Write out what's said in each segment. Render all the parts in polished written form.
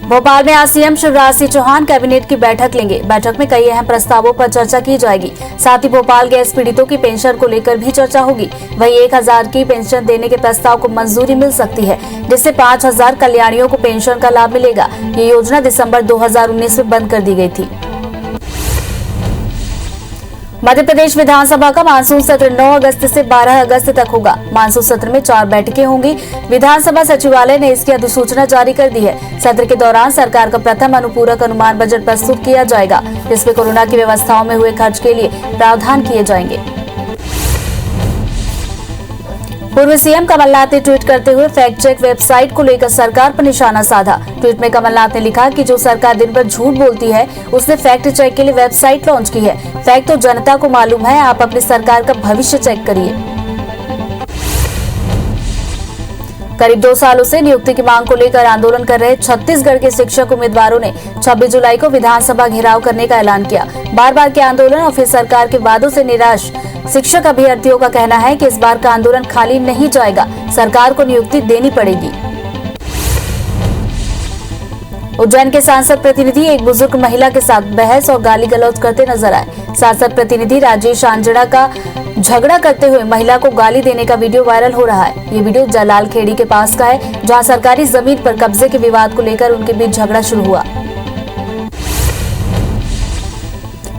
भोपाल में आज CM Shivraj Singh Chauhan cabinet की बैठक लेंगे। बैठक में कई अहम प्रस्तावों पर चर्चा की जाएगी। साथ ही भोपाल गैस पीड़ितों की पेंशन को लेकर भी चर्चा होगी। वहीं 1000 की पेंशन देने के प्रस्ताव को मंजूरी मिल सकती है, जिससे 5000 कल्याणियों को पेंशन का लाभ मिलेगा। ये योजना दिसंबर 2019 में बंद कर दी गई थी। मध्य प्रदेश विधानसभा का मानसून सत्र 9 अगस्त से 12 अगस्त तक होगा। मानसून सत्र में 4 बैठकें होंगी। विधानसभा सचिवालय ने इसकी अधिसूचना जारी कर दी है। सत्र के दौरान सरकार का प्रथम अनुपूरक अनुमान बजट प्रस्तुत किया जाएगा, जिसमें कोरोना की व्यवस्थाओं में हुए खर्च के लिए प्रावधान किए जाएंगे। पूर्व सीएम कमलनाथ ने ट्वीट करते हुए फैक्ट चेक वेबसाइट को लेकर सरकार पर निशाना साधा। ट्वीट में कमलनाथ ने लिखा कि जो सरकार दिन भर झूठ बोलती है, उसने फैक्ट चेक के लिए वेबसाइट लॉन्च की है। फैक्ट तो जनता को मालूम है, आप अपनी सरकार का भविष्य चेक करिए। करीब 2 सालों से नियुक्ति की मांग को लेकर आंदोलन कर रहे छत्तीसगढ़ के शिक्षक उम्मीदवारों ने 26 जुलाई को विधानसभा घेराव करने का ऐलान किया। बार बार के आंदोलन और फिर सरकार के वादों से निराश शिक्षक अभ्यर्थियों का कहना है कि इस बार का आंदोलन खाली नहीं जाएगा, सरकार को नियुक्ति देनी पड़ेगी। उज्जैन के सांसद प्रतिनिधि एक बुजुर्ग महिला के साथ बहस और गाली गलौज करते नजर आए। सांसद प्रतिनिधि राजेश आंजड़ा का झगड़ा करते हुए महिला को गाली देने का वीडियो वायरल हो रहा है। ये वीडियो जलाल खेड़ी के पास का है, जहां सरकारी जमीन पर कब्जे के विवाद को लेकर उनके बीच झगड़ा शुरू हुआ।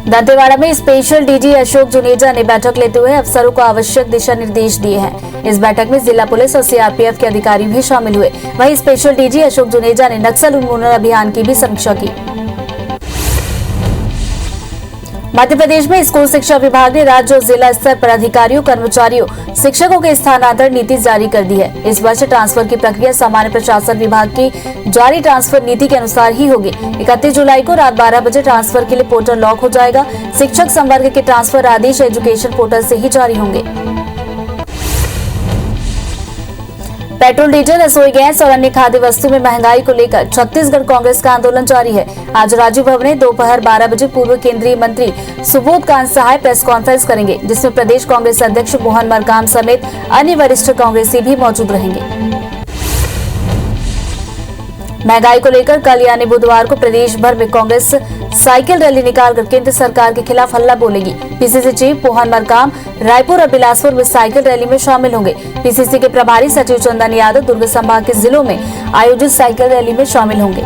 दंतेवाड़ा में स्पेशल डीजी अशोक जुनेजा ने बैठक लेते हुए अफसरों को आवश्यक दिशा निर्देश दिए हैं। इस बैठक में जिला पुलिस और सीआरपीएफ के अधिकारी भी शामिल हुए। वहीं स्पेशल डीजी अशोक जुनेजा ने नक्सल उन्मूलन अभियान की भी समीक्षा की। मध्य प्रदेश में स्कूल शिक्षा विभाग ने राज्य और जिला स्तर पर अधिकारियों, कर्मचारियों, शिक्षकों के स्थानांतरण नीति जारी कर दी है। इस वर्ष ट्रांसफर की प्रक्रिया सामान्य प्रशासन विभाग की जारी ट्रांसफर नीति के अनुसार ही होगी। 31 जुलाई को रात 12 बजे ट्रांसफर के लिए पोर्टल लॉक हो जाएगा। शिक्षक संवर्ग के ट्रांसफर आदेश एजुकेशन पोर्टल से ही जारी होंगे। पेट्रोल, डीजल, रसोई गैस और अन्य खाद्य वस्तु में महंगाई को लेकर छत्तीसगढ़ कांग्रेस का आंदोलन जारी है। आज राजीव भवन में दोपहर 12 बजे पूर्व केंद्रीय मंत्री सुबोध कांत सहाय प्रेस कॉन्फ्रेंस करेंगे, जिसमें प्रदेश कांग्रेस अध्यक्ष मोहन मरकाम समेत अन्य वरिष्ठ कांग्रेसी भी मौजूद रहेंगे। महंगाई को लेकर कल यानी बुधवार को प्रदेश भर में कांग्रेस साइकिल रैली निकालकर केंद्र सरकार के खिलाफ हल्ला बोलेगी। पीसीसी चीफ मोहन मरकाम रायपुर और बिलासपुर में साइकिल रैली में शामिल होंगे। पीसीसी के प्रभारी सचिव चंदन यादव दुर्ग संभाग के जिलों में आयोजित साइकिल रैली में शामिल होंगे।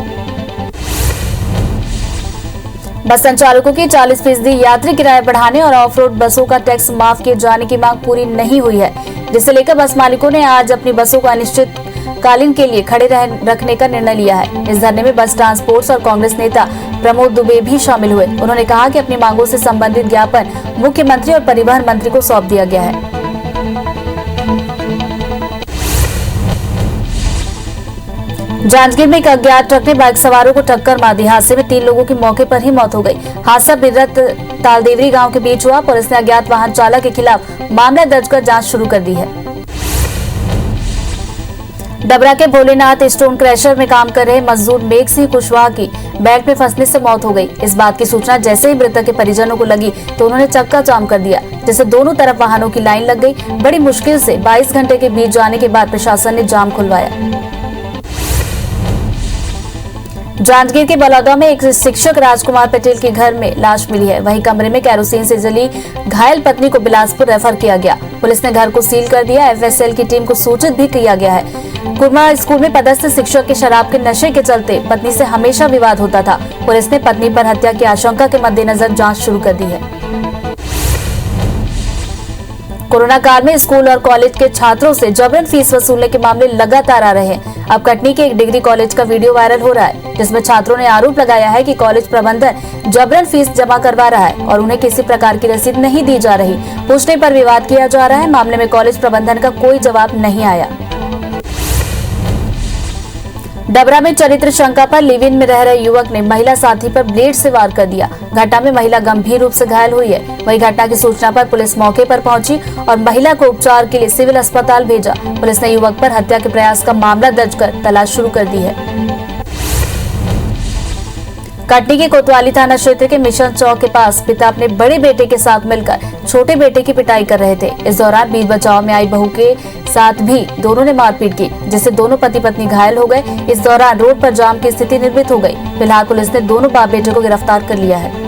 बस संचालकों की 40% यात्री किराया बढ़ाने और ऑफ रोड बसों का टैक्स माफ किए जाने की मांग पूरी नहीं हुई है, जिसे लेकर बस मालिकों ने आज अपनी बसों को अनिश्चितकालीन के लिए खड़े रखने का निर्णय लिया है। इस धरने में बस ट्रांसपोर्ट्स और कांग्रेस नेता प्रमोद दुबे भी शामिल हुए। उन्होंने कहा कि अपनी मांगों से संबंधित ज्ञापन मुख्यमंत्री और परिवहन मंत्री को सौंप दिया गया है। जांजगीर में एक अज्ञात ट्रक ने बाइक सवारों को टक्कर मार दी। हादसे में 3 लोगों की मौके पर ही मौत हो गई। हादसा बिरत तालदेवरी गांव के बीच हुआ। पुलिस ने अज्ञात वाहन चालक के खिलाफ मामला दर्ज कर जांच शुरू कर दी है। डबरा के भोलेनाथ स्टोन क्रैशर में काम कर रहे मजदूर मेघ सिंह कुशवाहा की बैग में फंसने से मौत हो गई। इस बात की सूचना जैसे ही मृतक के परिजनों को लगी तो उन्होंने चक्का जाम कर दिया, जिससे दोनों तरफ वाहनों की लाइन लग गई। बड़ी मुश्किल से 22 घंटे के बीच जाने के बाद प्रशासन ने जाम खुलवाया। जांजगीर के बलौदा में एक शिक्षक राजकुमार पटेल के घर में लाश मिली है। वहीं कमरे में केरोसिन से जली घायल पत्नी को बिलासपुर रेफर किया गया। पुलिस ने घर को सील कर दिया। एफएसएल की टीम को सूचित भी किया गया है। कुरमा स्कूल में पदस्थ शिक्षक के शराब के नशे के चलते पत्नी से हमेशा विवाद होता था। पुलिस ने पत्नी पर हत्या की आशंका के मद्देनजर जांच शुरू कर दी है। कोरोना काल में स्कूल और कॉलेज के छात्रों से जबरन फीस वसूलने के मामले लगातार आ रहे हैं। अब कटनी के एक डिग्री कॉलेज का वीडियो वायरल हो रहा है, जिसमें छात्रों ने आरोप लगाया है कि कॉलेज प्रबंधन जबरन फीस जमा करवा रहा है और उन्हें किसी प्रकार की रसीद नहीं दी जा रही। पूछने पर विवाद किया जा रहा है। मामले में कॉलेज प्रबंधन का कोई जवाब नहीं आया। डबरा में चरित्र शंका पर लिव इन में रह रहे युवक ने महिला साथी पर ब्लेड से वार कर दिया। घटना में महिला गंभीर रूप से घायल हुई है। वहीं घटना की सूचना पर पुलिस मौके पर पहुंची और महिला को उपचार के लिए सिविल अस्पताल भेजा। पुलिस ने युवक पर हत्या के प्रयास का मामला दर्ज कर तलाश शुरू कर दी है। कटनी के कोतवाली थाना क्षेत्र के मिशन चौक के पास पिता अपने बड़े बेटे के साथ मिलकर छोटे बेटे की पिटाई कर रहे थे। इस दौरान बीच बचाव में आई बहू के साथ भी दोनों ने मारपीट की, जिससे दोनों पति पत्नी घायल हो गए। इस दौरान रोड पर जाम की स्थिति निर्मित हो गई। फिलहाल पुलिस ने दोनों बाप बेटे को गिरफ्तार कर लिया है।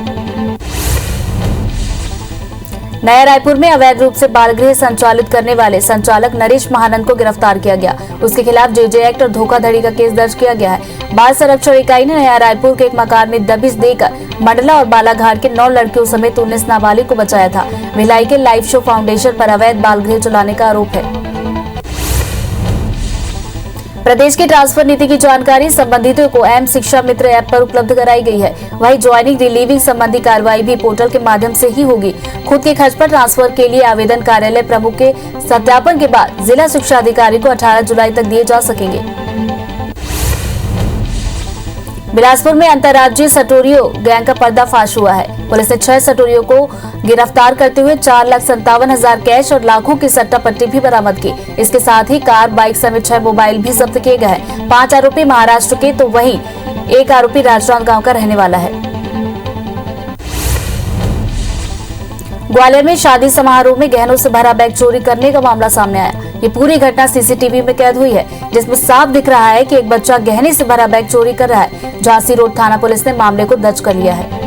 नया रायपुर में अवैध रूप से बाल गृह संचालित करने वाले संचालक नरेश महानंद को गिरफ्तार किया गया। उसके खिलाफ जेजे एक्ट और धोखाधड़ी का केस दर्ज किया गया है। बाल संरक्षण इकाई ने नया रायपुर के एक मकान में दबिश देकर मंडला और बालाघाट के 9 लड़कियों समेत 19 नाबालिग को बचाया था। भिलाई के लाइफ शो फाउंडेशन पर अवैध बाल गृह चलाने का आरोप है। प्रदेश की ट्रांसफर नीति की जानकारी संबंधितों को एम शिक्षा मित्र ऐप पर उपलब्ध कराई गई है। वहीं ज्वाइनिंग रिलीविंग संबंधी कार्रवाई भी पोर्टल के माध्यम से ही होगी। खुद के खर्च पर ट्रांसफर के लिए आवेदन कार्यालय प्रमुख के सत्यापन के बाद जिला शिक्षा अधिकारी को 18 जुलाई तक दिए जा सकेंगे। बिलासपुर में अंतर्राज्यीय सटोरियों गैंग का पर्दाफाश हुआ है। पुलिस ने 6 सटोरियों को गिरफ्तार करते हुए 4,57,000 कैश और लाखों की सट्टा पट्टी भी बरामद की। इसके साथ ही कार, बाइक समेत 6 मोबाइल भी जब्त किए गए हैं। 5 आरोपी महाराष्ट्र के तो वहीं एक आरोपी राजनांदगांव का रहने वाला है। ग्वालियर में शादी समारोह में गहनों से भरा बैग चोरी करने का मामला सामने आया। ये पूरी घटना सीसीटीवी में कैद हुई है, जिसमें साफ दिख रहा है कि एक बच्चा गहने से भरा बैग चोरी कर रहा है। झांसी रोड थाना पुलिस ने मामले को दर्ज कर लिया है।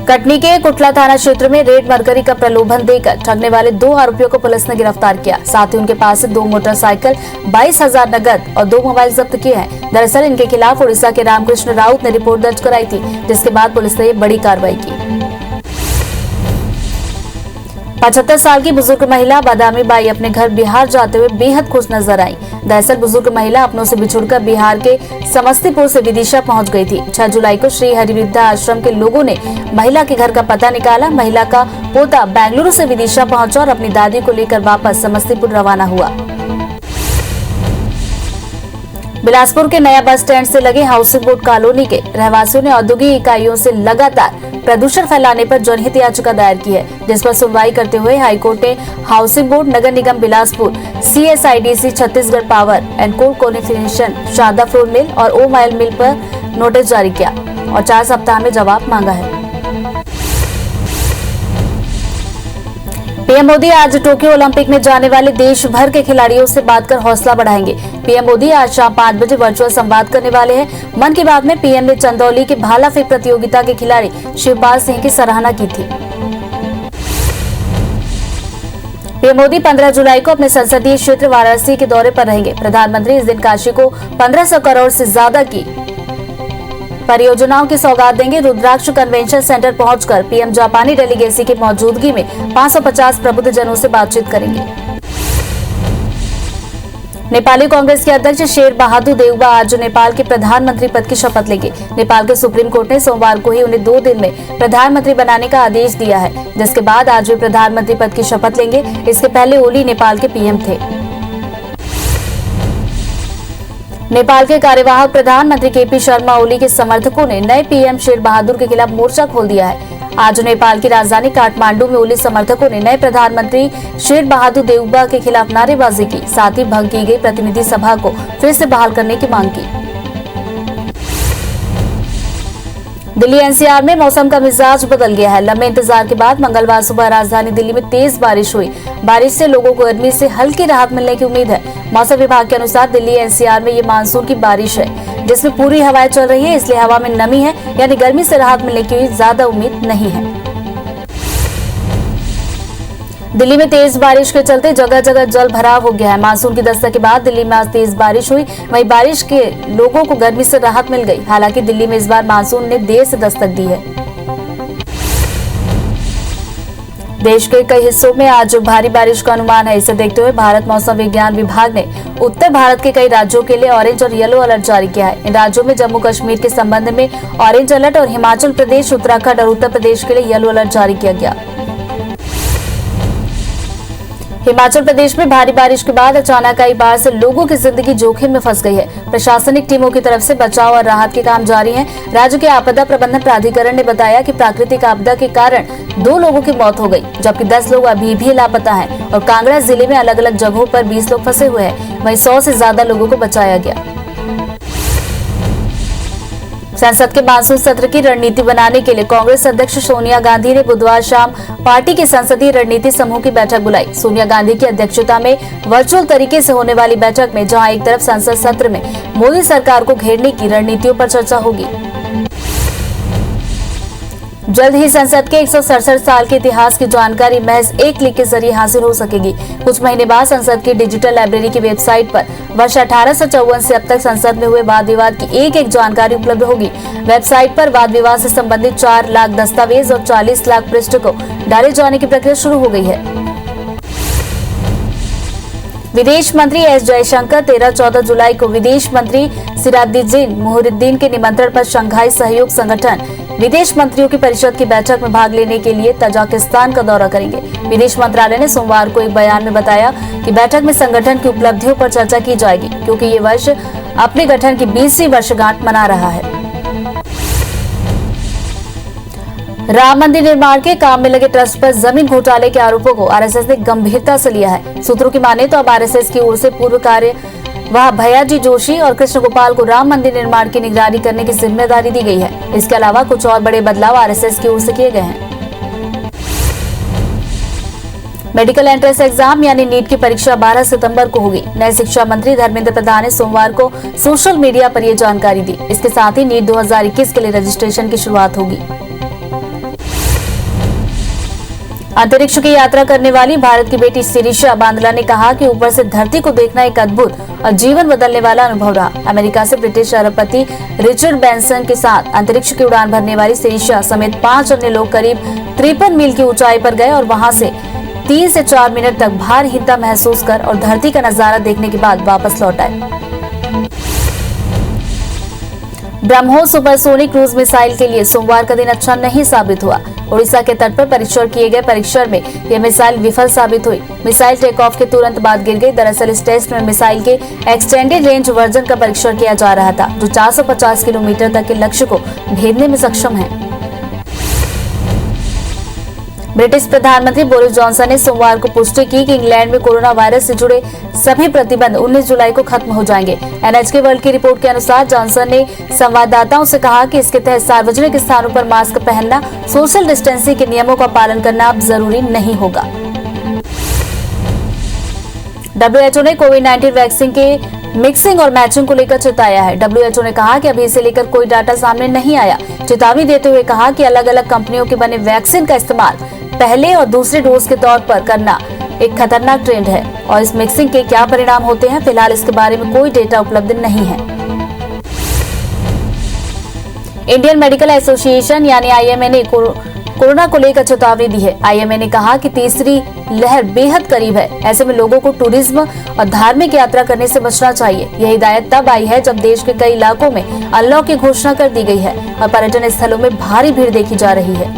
कटनी के कुटला थाना क्षेत्र में रेड मरकरी का प्रलोभन देकर ठगने वाले 2 आरोपियों को पुलिस ने गिरफ्तार किया। साथ ही उनके पास से 2 मोटरसाइकिल, 22,000 नगद और 2 मोबाइल जब्त किए हैं। दरअसल इनके खिलाफ उड़ीसा के रामकृष्ण राउत ने रिपोर्ट दर्ज कराई थी, जिसके बाद पुलिस ने ये बड़ी कार्रवाई की। 75 साल की बुजुर्ग महिला बादामी बाई अपने घर बिहार जाते हुए बेहद खुश नजर आई। दरअसल बुजुर्ग महिला अपनों से बिछुड़कर बिहार के समस्तीपुर से विदिशा पहुंच गई थी। 6 जुलाई को श्री हरिवृद्धा आश्रम के लोगों ने महिला के घर का पता निकाला। महिला का पोता बेंगलुरु से विदिशा पहुंचा और अपनी दादी को लेकर वापस समस्तीपुर रवाना हुआ। बिलासपुर के नया बस स्टैंड से लगे हाउसिंग बोर्ड कॉलोनी के रहवासियों ने औद्योगिक इकाइयों से लगातार प्रदूषण फैलाने पर जनहित याचिका दायर की है, जिस पर सुनवाई करते हुए हाईकोर्ट ने housing board, Nagar Nigam Bilaspur, CSIDC Chhattisgarh power and coal corporation, Sharda flour mill और ओमाइल मिल पर नोटिस जारी किया और 4 सप्ताह में जवाब मांगा है। पीएम मोदी आज टोक्यो ओलंपिक में जाने वाले देश भर के खिलाड़ियों से बात कर हौसला बढ़ाएंगे। पीएम मोदी आज शाम 5 बजे वर्चुअल संवाद करने वाले हैं। मन की बात में पीएम ने चंदौली के भाला फेंक प्रतियोगिता के खिलाड़ी शिवपाल सिंह की सराहना की थी। पीएम मोदी 15 जुलाई को अपने संसदीय क्षेत्र वाराणसी के दौरे पर रहेंगे। प्रधानमंत्री इस दिन काशी को 1500 करोड़ से ज्यादा की परियोजनाओं की सौगात देंगे। रुद्राक्ष कन्वेंशन सेंटर पहुंचकर पीएम जापानी डेलीगेसी की मौजूदगी में 550 प्रबुद्ध जनों से बातचीत करेंगे। नेपाली कांग्रेस के अध्यक्ष शेर बहादुर देउबा आज नेपाल के प्रधानमंत्री पद की शपथ लेंगे। नेपाल के सुप्रीम कोर्ट ने सोमवार को ही उन्हें 2 दिन में प्रधानमंत्री बनाने का आदेश दिया है, जिसके बाद आज वे प्रधानमंत्री पद की शपथ लेंगे। इसके पहले ओली नेपाल के पीएम थे। नेपाल के कार्यवाहक प्रधानमंत्री केपी शर्मा ओली के समर्थकों ने नए पीएम शेर बहादुर के खिलाफ मोर्चा खोल दिया है। आज नेपाल की राजधानी काठमांडू में ओली समर्थकों ने नए प्रधानमंत्री शेर बहादुर देउबा के खिलाफ नारेबाजी की। साथ ही भंग की गई प्रतिनिधि सभा को फिर से बहाल करने की मांग की। दिल्ली एनसीआर में मौसम का मिजाज बदल गया है। लंबे इंतजार के बाद मंगलवार सुबह राजधानी दिल्ली में तेज बारिश हुई। बारिश से लोगों को गर्मी से हल्की राहत मिलने की उम्मीद है। मौसम विभाग के अनुसार दिल्ली एनसीआर में ये मानसून की बारिश है, जिसमें पूरी हवाएं चल रही है, इसलिए हवा में नमी है, यानी गर्मी से राहत मिलने की ज्यादा उम्मीद नहीं है। दिल्ली में तेज बारिश के चलते जगह जगह जल भराव हो गया है। मानसून की दस्तक के बाद दिल्ली में आज तेज बारिश हुई। वहीं बारिश के लोगों को गर्मी से राहत मिल गई। हालांकि दिल्ली में इस बार मानसून ने देर से दस्तक दी है। देश के कई हिस्सों में आज भारी बारिश का अनुमान है। इसे देखते हुए भारत मौसम विज्ञान विभाग ने उत्तर भारत के कई राज्यों के लिए ऑरेंज और येलो अलर्ट जारी किया है। इन राज्यों में जम्मू कश्मीर के संबंध में ऑरेंज अलर्ट और हिमाचल प्रदेश, उत्तराखंड और उत्तर प्रदेश के लिए येलो अलर्ट जारी किया गया। हिमाचल प्रदेश में भारी बारिश के बाद अचानक आई बाढ़ से लोगों की जिंदगी जोखिम में फंस गई है। प्रशासनिक टीमों की तरफ से बचाव और राहत के काम जारी हैं। राज्य के आपदा प्रबंधन प्राधिकरण ने बताया कि प्राकृतिक आपदा के कारण 2 लोगों की मौत हो गई, जबकि 10 लोग अभी भी लापता हैं और कांगड़ा जिले में अलग अलग जगहों पर 20 लोग फंसे हुए हैं। वहीं 100 से ज्यादा लोगों को बचाया गया। संसद के मानसून सत्र की रणनीति बनाने के लिए कांग्रेस अध्यक्ष सोनिया गांधी ने बुधवार शाम पार्टी के संसदीय रणनीति समूह की बैठक बुलाई। सोनिया गांधी की अध्यक्षता में वर्चुअल तरीके से होने वाली बैठक में जहां एक तरफ संसद सत्र में मोदी सरकार को घेरने की रणनीतियों पर चर्चा होगी। जल्द ही संसद के 167 साल के इतिहास की जानकारी महज एक क्लिक के जरिए हासिल हो सकेगी। कुछ महीने बाद संसद की डिजिटल लाइब्रेरी की वेबसाइट पर वर्ष 1854 से अब तक संसद में हुए वाद विवाद की एक जानकारी उपलब्ध होगी। वेबसाइट पर वाद विवाद से संबंधित 4 लाख दस्तावेज और 40 लाख पृष्ठ को डाले जाने की प्रक्रिया शुरू हो गई है। विदेश मंत्री एस जयशंकर 13-14 जुलाई को विदेश मंत्री सिराजुद्दीन मुहरीद्दीन के निमंत्रण पर शंघाई सहयोग संगठन विदेश मंत्रियों की परिषद की बैठक में भाग लेने के लिए तजाकिस्तान का दौरा करेंगे। विदेश मंत्रालय ने सोमवार को एक बयान में बताया कि बैठक में संगठन की उपलब्धियों पर चर्चा की जाएगी, क्योंकि ये वर्ष अपने गठन की 20वीं वर्षगांठ मना रहा है। राम मंदिर निर्माण के काम में लगे ट्रस्ट पर जमीन घोटाले के आरोपों को आरएसएस ने गंभीरता से लिया है। सूत्रों की माने तो अब आरएसएस की ओर से पूर्व कार्यवाह भैयाजी जोशी और कृष्ण गोपाल को राम मंदिर निर्माण की निगरानी करने की जिम्मेदारी दी गई है। इसके अलावा कुछ और बड़े बदलाव आरएसएस की ओर से किए गए हैं। मेडिकल एंट्रेंस एग्जाम यानी नीट की परीक्षा 12 सितंबर को होगी। नए शिक्षा मंत्री धर्मेंद्र प्रधान ने सोमवार को सोशल मीडिया पर यह जानकारी दी। इसके साथ ही नीट 2021 के लिए रजिस्ट्रेशन की शुरुआत होगी। अंतरिक्ष की यात्रा करने वाली भारत की बेटी शिरीषा बांदला ने कहा कि ऊपर से धरती को देखना एक अद्भुत और जीवन बदलने वाला अनुभव रहा। अमेरिका से ब्रिटिश अरबपति रिचर्ड बैंसन के साथ अंतरिक्ष की उड़ान भरने वाली शिरीषा समेत 5 अन्य लोग करीब 53 मील की ऊंचाई पर गए और वहां से 3 से 4 मिनट तक भारहीनता महसूस कर और धरती का नजारा देखने के बाद वापस लौट आए। ब्रह्मोस सुपरसोनिक क्रूज मिसाइल के लिए सोमवार का दिन अच्छा नहीं साबित हुआ। ओडिशा के तट पर परीक्षण किए गए परीक्षण में यह मिसाइल विफल साबित हुई। मिसाइल टेक ऑफ के तुरंत बाद गिर गई। दरअसल इस टेस्ट में मिसाइल के एक्सटेंडेड रेंज वर्जन का परीक्षण किया जा रहा था, जो 450 किलोमीटर तक के लक्ष्य को भेदने में सक्षम है। ब्रिटिश प्रधानमंत्री बोरिस जॉनसन ने सोमवार को पुष्टि की कि इंग्लैंड में कोरोना वायरस से जुड़े सभी प्रतिबंध 19 जुलाई को खत्म हो जाएंगे। एनएचके वर्ल्ड की रिपोर्ट के अनुसार जॉनसन ने संवाददाताओं से कहा कि इसके तहत सार्वजनिक स्थानों पर मास्क पहनना, सोशल डिस्टेंसिंग के नियमों का पालन करना अब जरूरी नहीं होगा। WHO ने कोविड-19 वैक्सीन के मिक्सिंग और मैचिंग को लेकर चेताया है। WHO ने कहा कि अभी इसे लेकर कोई डाटा सामने नहीं आया। चेतावनी देते हुए कहा कि अलग अलग कंपनियों के बने वैक्सीन का इस्तेमाल पहले और दूसरे डोज के तौर पर करना एक खतरनाक ट्रेंड है और इस मिक्सिंग के क्या परिणाम होते हैं, फिलहाल इसके बारे में कोई डेटा उपलब्ध नहीं है। इंडियन मेडिकल एसोसिएशन यानी IMA ने कोरोना को लेकर चेतावनी दी है। IMA ने कहा कि तीसरी लहर बेहद करीब है। ऐसे में लोगों को टूरिज्म और धार्मिक यात्रा करने से बचना चाहिए। यह हिदायत तब आई है जब देश के कई इलाकों में अनलॉक की घोषणा कर दी गई है और पर्यटन स्थलों में भारी भीड़ देखी जा रही है।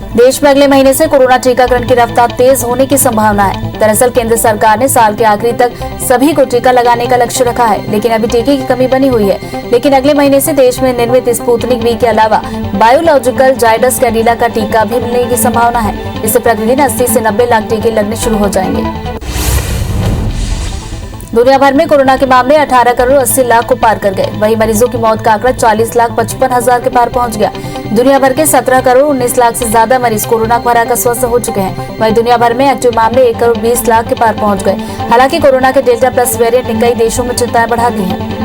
देश में अगले महीने से कोरोना टीकाकरण की रफ्तार तेज होने की संभावना है। दरअसल केंद्र सरकार ने साल के आखिरी तक सभी को टीका लगाने का लक्ष्य रखा है, लेकिन अभी टीके की कमी बनी हुई है। लेकिन अगले महीने से देश में निर्मित स्पुतनिक V के अलावा बायोलॉजिकल जायडस कैडिला का टीका भी मिलने की संभावना है। इससे प्रतिदिन 80 से 90 लाख टीके लगने शुरू हो जाएंगे। दुनिया भर में कोरोना के मामले 18 करोड़ 80 लाख को पार कर गए। वहीं मरीजों की मौत का आंकड़ा 40 लाख 55 हजार के पार पहुंच गया। दुनिया भर के 17 करोड़ 19 लाख से ज्यादा मरीज कोरोना को हराकर स्वस्थ हो चुके हैं। वहीं दुनिया भर में एक्टिव मामले 1 करोड़ 20 लाख के पार पहुंच गए। हालांकि कोरोना के डेल्टा प्लस वेरिएंट ने कई देशों में चिंताएं बढ़ा दी हैं।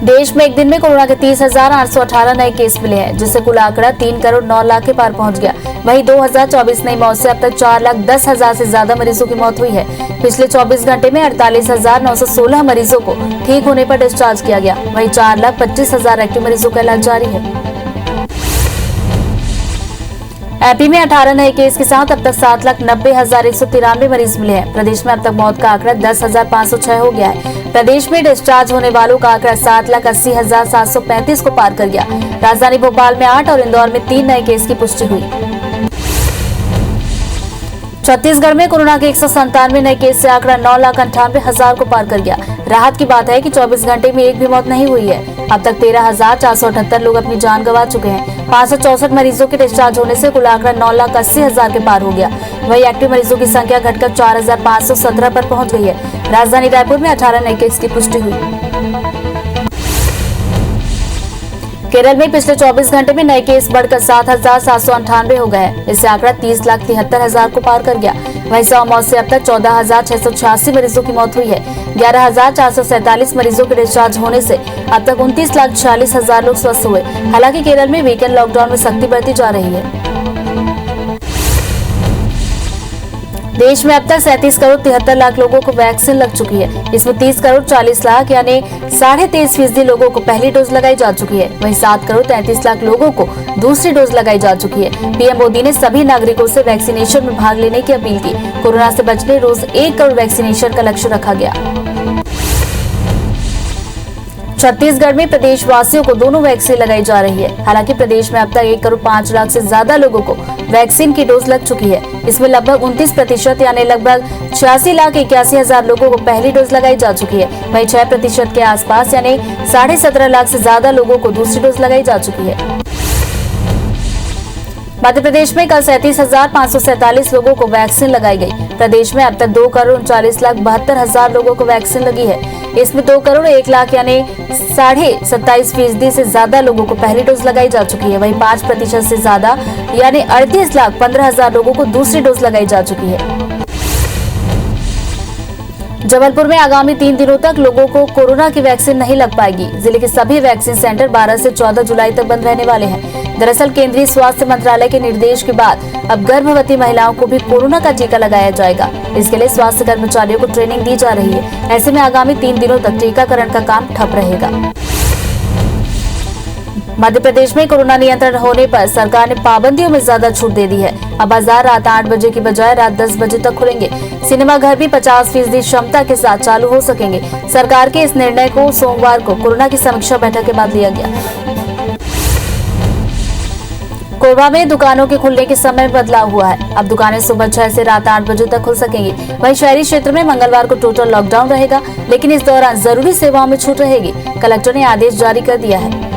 देश में एक दिन में कोरोना के 30,818 नए केस मिले हैं, जिससे कुल आंकड़ा 3 करोड़ 9 लाख के पार पहुंच गया। वहीं 2024 नई मौत से अब तक 4,10,000 से ज्यादा मरीजों की मौत हुई है। पिछले 24 घंटे में 48,916 मरीजों को ठीक होने पर डिस्चार्ज किया गया। वहीं 4,25,000 एक्टिव मरीजों का इलाज जारी है। एपी में 18 नए केस के साथ अब तक 7,90,193 मरीज मिले हैं। प्रदेश में अब तक मौत का आंकड़ा 10,506 हो गया है। प्रदेश में डिस्चार्ज होने वालों का आंकड़ा 7,80,735 को पार कर गया। राजधानी भोपाल में 8 और इंदौर में 3 नए केस की पुष्टि हुई। छत्तीसगढ़ में कोरोना के 197 नए केस से आंकड़ा 9,98,000 को पार कर गया। राहत की बात है कि 24 घंटे में एक भी मौत नहीं हुई है। अब तक 13,478 लोग अपनी जान गंवा चुके हैं। 564 मरीजों के डिस्चार्ज होने से कुल आंकड़ा 9,80,000 के पार हो गया। वहीं एक्टिव मरीजों की संख्या घटकर 4,517 पर पहुंच गई है। राजधानी रायपुर में 18 नए केस की पुष्टि हुई। केरल में पिछले 24 घंटे में नए केस बढ़कर 7,798 हो गए हैं। इससे आंकड़ा 30,73,000 को पार कर गया। वहीं 100 मौत से अब तक 14,686 मरीजों की मौत हुई है। 11,447 मरीजों के डिस्चार्ज होने से अब तक 29,40,000 लोग स्वस्थ हुए। हालांकि केरल में वीकेंड लॉकडाउन में सख्ती बढ़ती जा रही है। देश में अब तक 37 करोड़ 73 लाख लोगों को वैक्सीन लग चुकी है। इसमें 30 करोड़ 40 लाख यानी 23.5% लोगों को पहली डोज लगाई जा चुकी है। वहीं 7 करोड़ 33 लाख लोगों को दूसरी डोज लगाई जा चुकी है। पीएम मोदी ने सभी नागरिकों से वैक्सीनेशन में भाग लेने की अपील की। कोरोना से बचने रोज 1 करोड़ वैक्सीनेशन का लक्ष्य रखा गया। छत्तीसगढ़ में प्रदेशवासियों को दोनों वैक्सीन लगाई जा रही है। हालांकि प्रदेश में अब तक 1 करोड़ 5 लाख से ज्यादा लोगों को वैक्सीन की डोज लग चुकी है। इसमें लगभग 29% यानी लगभग 86,81,000 लोगों को पहली डोज लगाई जा चुकी है। वहीं 6% के आसपास यानी 17.5 लाख से ज्यादा लोगों को दूसरी डोज लगाई जा चुकी है। मध्य प्रदेश में कल 37,547 लोगों को वैक्सीन लगाई गई। प्रदेश में अब तक 2 करोड़ 39,72,000 लोगों को वैक्सीन लगी है। इसमें 2 करोड़ 1 लाख यानी 27.5% से ज्यादा लोगों को पहली डोज लगाई जा चुकी है। वहीं 5% से ज्यादा यानी 38,15,000 लोगों को दूसरी डोज लगाई जा चुकी है। जबलपुर में आगामी 3 दिनों तक लोगों को कोरोना की वैक्सीन नहीं लग पाएगी। जिले के सभी वैक्सीन सेंटर 12 से 14 जुलाई तक बंद रहने वाले हैं। दरअसल केंद्रीय स्वास्थ्य मंत्रालय के निर्देश के बाद अब गर्भवती महिलाओं को भी कोरोना का टीका लगाया जाएगा। इसके लिए स्वास्थ्य कर्मचारियों को ट्रेनिंग दी जा रही है। ऐसे में आगामी 3 दिनों तक टीकाकरण का काम ठप रहेगा। मध्य प्रदेश में कोरोना नियंत्रण होने पर सरकार ने पाबंदियों में ज्यादा छूट दे दी है। अब बाजार रात 8 बजे की बजाय रात 10 बजे तक खुलेंगे। सिनेमा घर भी 50% क्षमता के साथ चालू हो सकेंगे। सरकार के इस निर्णय को सोमवार को कोरोना की समीक्षा बैठक के बाद लिया गया। कोरबा में दुकानों के खुलने के समय बदलाव हुआ है। अब दुकानें सुबह 6 से रात 8 बजे तक खुल सकेंगी। वहीं शहरी क्षेत्र में मंगलवार को टोटल लॉकडाउन रहेगा, लेकिन इस दौरान जरूरी सेवाओं में छूट रहेगी। कलेक्टर ने आदेश जारी कर दिया है।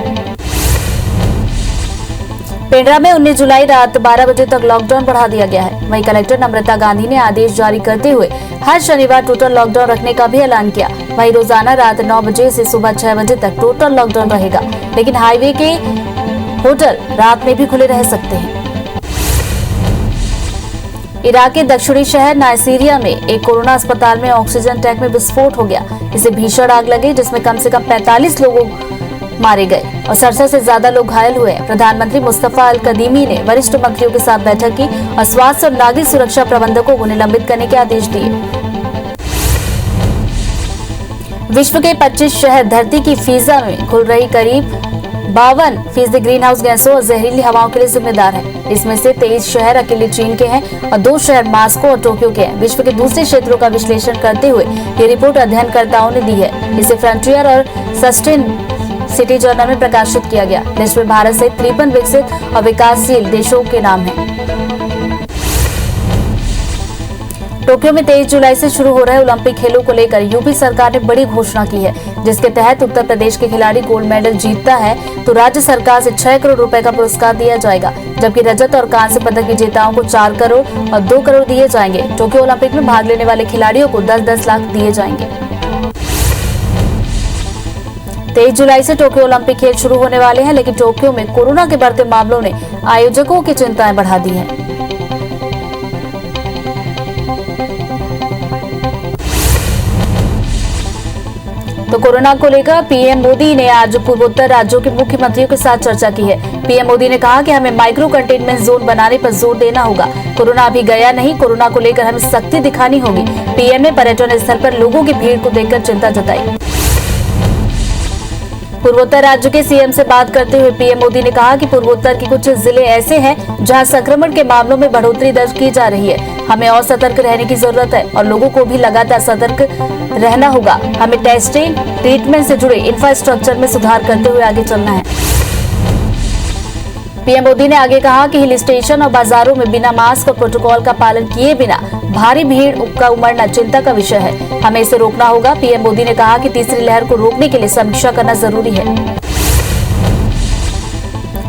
पेंड्रा में 19 जुलाई रात 12 बजे तक लॉकडाउन बढ़ा दिया गया है। वहीं कलेक्टर नम्रता गांधी ने आदेश जारी करते हुए हर शनिवार टोटल लॉकडाउन रखने का भी ऐलान किया। वहीं रोजाना रात 9 बजे से सुबह 6 बजे तक टोटल लॉकडाउन रहेगा, लेकिन हाईवे के होटल रात में भी खुले रह सकते हैं। इराक के दक्षिणी शहर नाइजीरिया में एक कोरोना अस्पताल में ऑक्सीजन टैंक में विस्फोट हो गया। इसे भीषण आग लगी, जिसमें कम से कम 45 लोगों मारे गए और 67 से ज्यादा लोग घायल हुए। प्रधानमंत्री मुस्तफा अल कदीमी ने वरिष्ठ मंत्रियों के साथ बैठक की और स्वास्थ्य और नागरिक सुरक्षा प्रबंधकों को निलंबित करने के आदेश दिए। विश्व के 25 शहर धरती की फिजा में घुल रही करीब 52% ग्रीन हाउस गैसों और जहरीली हवाओं के लिए जिम्मेदार है। इसमें से 23 शहर अकेले चीन के हैं और 2 शहर मॉस्को और टोक्यो के हैं। विश्व के दूसरे क्षेत्रों का विश्लेषण करते हुए ये रिपोर्ट अध्ययनकर्ताओं ने दी है। इसे फ्रंटियर और सस्टेन सिटी जर्नल में प्रकाशित किया गया। लिस्ट में भारत सहित 53 विकसित और विकासशील देशों के नाम हैं। टोक्यो में 23 जुलाई से शुरू हो रहे ओलंपिक खेलों को लेकर यूपी सरकार ने बड़ी घोषणा की है, जिसके तहत उत्तर प्रदेश के खिलाड़ी गोल्ड मेडल जीतता है तो राज्य सरकार से 6 करोड़ रुपए का पुरस्कार दिया जाएगा, जबकि रजत और कांस्य पदक विजेताओं को 4 करोड़ और 2 करोड़ दिए जाएंगे। टोक्यो ओलंपिक में भाग लेने वाले खिलाड़ियों को 10-10 लाख दिए जाएंगे। 23 जुलाई से टोक्यो ओलंपिक खेल शुरू होने वाले हैं, लेकिन टोक्यो में कोरोना के बढ़ते मामलों ने आयोजकों की चिंताएं बढ़ा दी हैं। तो कोरोना को लेकर पीएम मोदी ने आज पूर्वोत्तर राज्यों के मुख्यमंत्रियों के साथ चर्चा की है। पीएम मोदी ने कहा कि हमें माइक्रो कंटेनमेंट जोन बनाने पर जोर देना होगा। कोरोना अभी गया नहीं, कोरोना को लेकर हमें सख्ती दिखानी होगी। पीएम ने पर्यटन स्थल पर लोगों की भीड़ को देखकर चिंता जताई। पूर्वोत्तर राज्य के सीएम से बात करते हुए पीएम मोदी ने कहा कि पूर्वोत्तर के कुछ जिले ऐसे हैं जहां संक्रमण के मामलों में बढ़ोतरी दर्ज की जा रही है। हमें और सतर्क रहने की जरूरत है और लोगों को भी लगातार सतर्क रहना होगा। हमें टेस्टिंग, ट्रीटमेंट से जुड़े इंफ्रास्ट्रक्चर में सुधार करते हुए आगे चलना है। पीएम मोदी ने आगे कहा कि हिल स्टेशन और बाजारों में बिना मास्क और प्रोटोकॉल का पालन किए बिना भारी भीड़ का उमड़ना चिंता का विषय है। हमें इसे रोकना होगा। पीएम मोदी ने कहा कि तीसरी लहर को रोकने के लिए समीक्षा करना जरूरी है।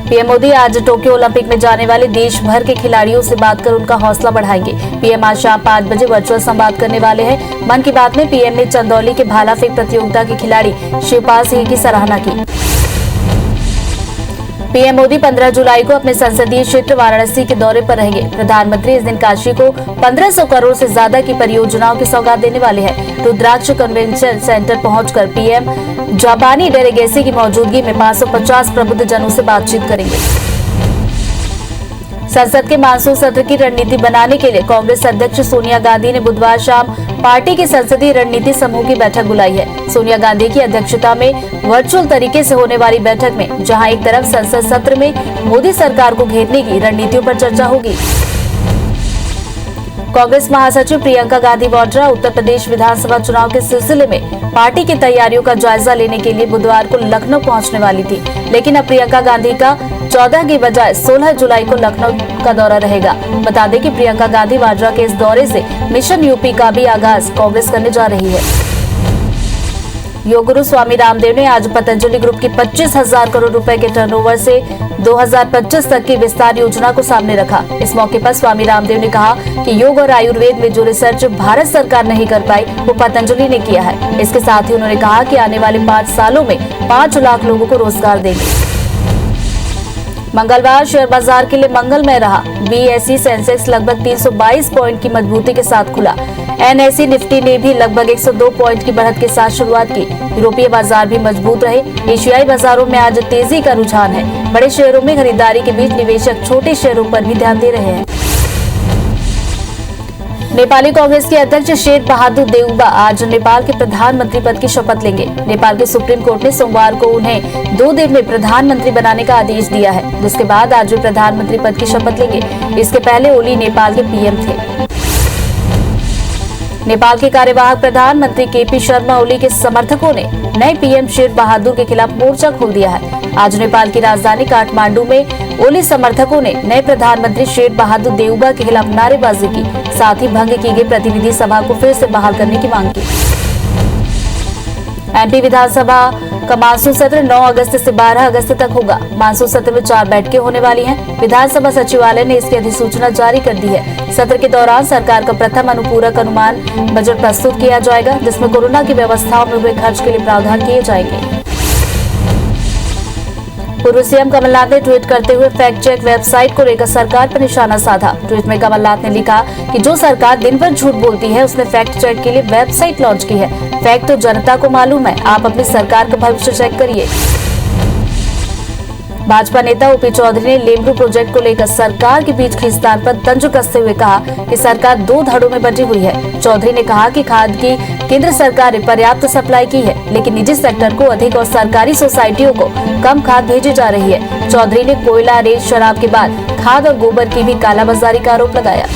पीएम मोदी आज टोक्यो ओलंपिक में जाने वाले देश भर के खिलाड़ियों से बात कर उनका हौसला बढ़ाएंगे। पीएम आज शाम 5 बजे वर्चुअल संवाद करने वाले हैं। मन की बात में पीएम ने चंदौली के भाला फेंक प्रतियोगिता के खिलाड़ी शिवपाल सिंह की सराहना की। पीएम मोदी 15 जुलाई को अपने संसदीय क्षेत्र वाराणसी के दौरे पर रहेंगे। प्रधानमंत्री इस दिन काशी को 1500 करोड़ से ज्यादा की परियोजनाओं की सौगात देने वाले हैं। रुद्राक्ष कन्वेंशन सेंटर पहुंचकर पीएम जापानी डेलीगेसी की मौजूदगी में 550 प्रबुद्ध जनों से बातचीत करेंगे। संसद के मानसून सत्र की रणनीति बनाने के लिए कांग्रेस अध्यक्ष सोनिया गांधी ने बुधवार शाम पार्टी की संसदीय रणनीति समूह की बैठक बुलाई है। सोनिया गांधी की अध्यक्षता में वर्चुअल तरीके से होने वाली बैठक में जहां एक तरफ संसद सत्र में मोदी सरकार को घेरने की रणनीतियों पर चर्चा होगी। कांग्रेस महासचिव प्रियंका गांधी वाड्रा उत्तर प्रदेश विधानसभा चुनाव के सिलसिले में पार्टी की तैयारियों का जायजा लेने के लिए बुधवार को लखनऊ पहुंचने वाली थी, लेकिन अब प्रियंका गांधी का 14 की बजाय 16 जुलाई को लखनऊ का दौरा रहेगा। बता दें कि प्रियंका गांधी वाड्रा के इस दौरे से मिशन यूपी का भी आगाज कांग्रेस करने जा रही है। योग गुरु स्वामी रामदेव ने आज पतंजलि ग्रुप की 25,000 करोड़ रुपए के टर्नओवर से 2025 तक की विस्तार योजना को सामने रखा। इस मौके पर स्वामी रामदेव ने कहा कि योग और आयुर्वेद में जो रिसर्च भारत सरकार नहीं कर पाई वो पतंजलि ने किया है। इसके साथ ही उन्होंने कहा कि आने वाले 5 सालों में 5 लाख लोगों को रोजगार देंगे। मंगलवार शेयर बाजार के लिए मंगलमय रहा। बीएसई सेंसेक्स लगभग 322 पॉइंट की मजबूती के साथ खुला। एनएसई निफ्टी ने भी लगभग 102 पॉइंट की बढ़त के साथ शुरुआत की। यूरोपीय बाजार भी मजबूत रहे। एशियाई बाजारों में आज तेजी का रुझान है। बड़े शेयरों में खरीदारी के बीच निवेशक छोटे शेयरों पर भी ध्यान दे रहे हैं। नेपाली कांग्रेस के अध्यक्ष शेर बहादुर देउबा आज नेपाल के प्रधानमंत्री पद की शपथ लेंगे। नेपाल के सुप्रीम कोर्ट ने सोमवार को उन्हें 2 दिन में प्रधानमंत्री बनाने का आदेश दिया है, जिसके बाद आज वे प्रधानमंत्री पद की शपथ लेंगे। इसके पहले ओली नेपाल के पीएम थे। नेपाल के कार्यवाहक प्रधानमंत्री केपी शर्मा ओली के समर्थकों ने नए पीएम शेर बहादुर के खिलाफ मोर्चा खोल दिया है। आज नेपाल की राजधानी काठमांडू में ओली समर्थकों ने नए प्रधानमंत्री शेर बहादुर देउबा के खिलाफ नारेबाजी की, साथ ही भंग की गई प्रतिनिधि सभा को फिर से बहाल करने की मांग की। एमपी विधानसभा का मानसून सत्र 9 अगस्त से 12 अगस्त तक होगा। मानसून सत्र में 4 बैठकें होने वाली हैं। विधानसभा सचिवालय ने इसकी अधिसूचना जारी कर दी है। सत्र के दौरान सरकार का प्रथम अनुपूरक अनुमान बजट प्रस्तुत किया जाएगा, जिसमें कोरोना की व्यवस्थाओं में हुए खर्च के लिए प्रावधान किए जाएंगे। पूर्व सीएम कमलनाथ ने ट्वीट करते हुए फैक्ट चेक वेबसाइट को लेकर सरकार पर निशाना साधा। ट्वीट में कमलनाथ ने लिखा कि जो सरकार दिन भर झूठ बोलती है उसने फैक्ट चेक के लिए वेबसाइट लॉन्च की है। फैक्ट तो जनता को मालूम है, आप अपनी सरकार का भविष्य चेक करिए। भाजपा नेता ओपी चौधरी ने लेमरू प्रोजेक्ट को लेकर सरकार के बीच खींचतान पर तंज कसते हुए कहा कि सरकार 2 धड़ों में बंटी हुई है। चौधरी ने कहा कि खाद की केंद्र सरकार ने पर्याप्त सप्लाई की है, लेकिन निजी सेक्टर को अधिक और सरकारी सोसाइटियों को कम खाद भेजी जा रही है। चौधरी ने कोयला, रेत, शराब के बाद खाद और गोबर की भी कालाबाजारी का आरोप लगाया।